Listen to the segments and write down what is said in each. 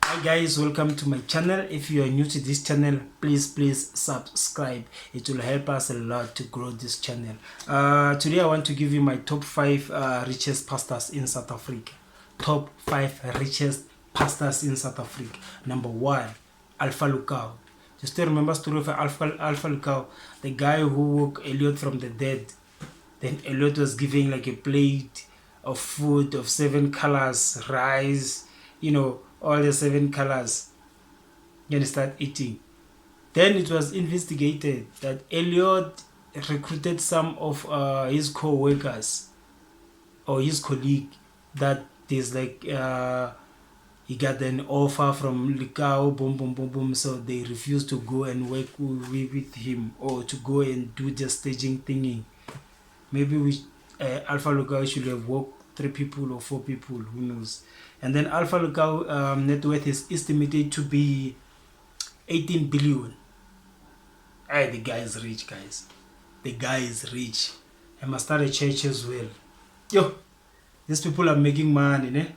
Hi guys, welcome to my channel. If you are new to this channel, please subscribe. It will help us a lot to grow this channel. Today I want to give you my top 5 richest pastors in South Africa. Top 5 richest pastors in South Africa. Number 1, Alph Lukau. You still remember the story of Alph Lukau, the guy who woke Elliot from the dead. Then Elliot was giving like a plate of food of 7 colors, rice, you know, all the 7 colors. Then start eating. Then it was investigated that Elliot recruited some of his co-workers or his colleague, that there's like he got an offer from Lukau, boom, so they refused to go and work with him or to go and do the staging thingy. Maybe we Alph Lukau should have worked 3 people or 4 people, who knows. And then Alph Lukau net worth is estimated to be 18 billion. Hey, the guy is rich, guys. The guy is rich. I must start a church as well. Yo, these people are making money, ne?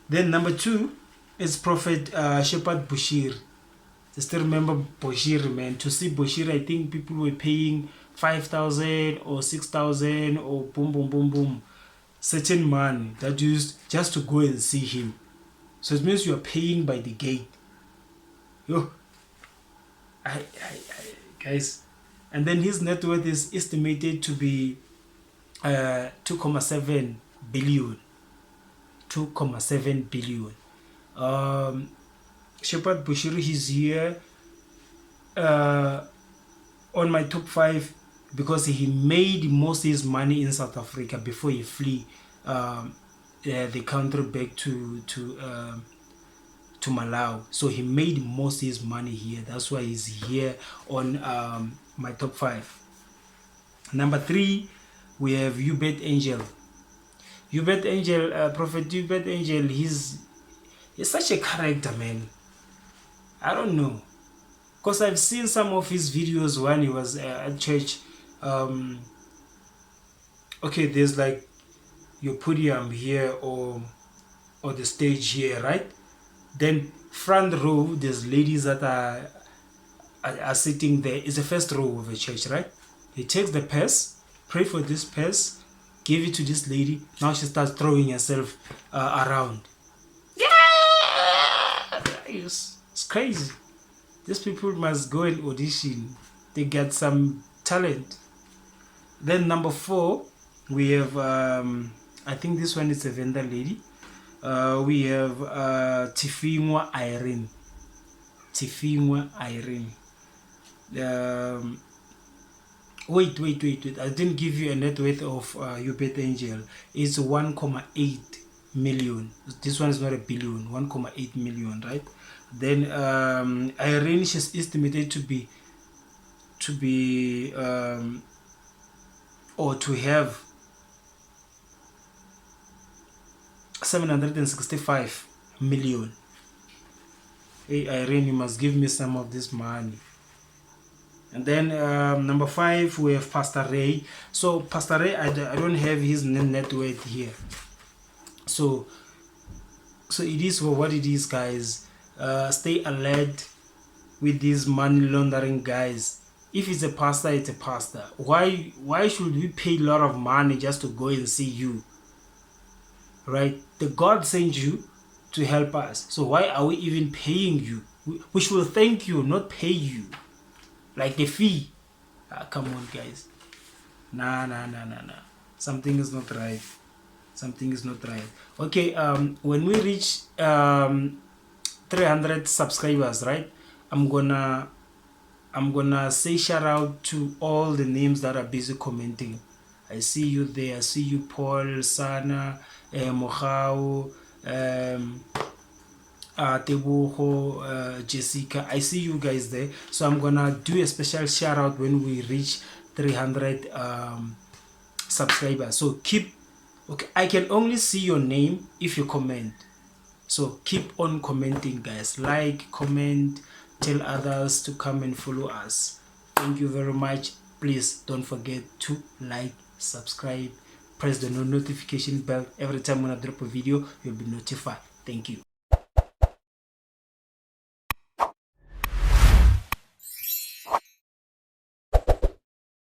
Then number 2 is Prophet Shepherd Bushiri. I still remember Bushiri, man. To see Bushiri, I think people were paying 5,000 or 6,000 or boom, certain money that used just to go and see him. So it means you are paying by the gate. Yo, guys. And then his net worth is estimated to be 2.7 billion. 2.7 billion. Shepherd Bushiri, he's here on my top 5 because he made most of his money in South Africa before he flee the country back to Malawi. So he made most of his money here. That's why he's here on my top 5. Number 3, we have Uebert Angel. Uebert Angel, Prophet Uebert Angel, he's such a character, man. I don't know, because I've seen some of his videos when he was at church. Okay, there's like your podium here or the stage here, right? Then front row, there's ladies that are sitting there. It's the first row of a church, right? He takes the purse, pray for this purse, give it to this lady. Now she starts throwing herself around. Yeah, it's crazy. These people must go and audition. They get some talent. Then number 4, we have I think this one is a vendor lady. We have Irene. Irene. Wait. I didn't give you a net worth of Uebert Angel. It's 1.8 million. This one is not a billion. 1.8 million, right? Then Irene, she's estimated to have 765 million. Hey Irene, you must give me some of this money. And then number 5, we have Pastor Ray. So Pastor Ray, I don't have his net worth here. So it is for what it is, guys. Stay alert with these money laundering guys. If it's a pastor, it's a pastor. Why should we pay a lot of money just to go and see you? Right? The God sent you to help us. So why are we even paying you? We should thank you, not pay you. Like the fee. Come on, guys. Nah. Something is not right. Something is not right. Okay, when we reach 300 subscribers, right? I'm gonna say shout out to all the names that are busy commenting. I see you there. I see you, Paul, Sana, Mohau, Tebuho, Jessica. I see you guys there. So I'm gonna do a special shout out when we reach 300 subscribers. So okay, I can only see your name if you comment. So keep on commenting, guys. Like, comment, tell others to come and follow us. Thank you very much. Please don't forget to like, subscribe, press the notification bell. Every time when I drop a video, you'll be notified. Thank you.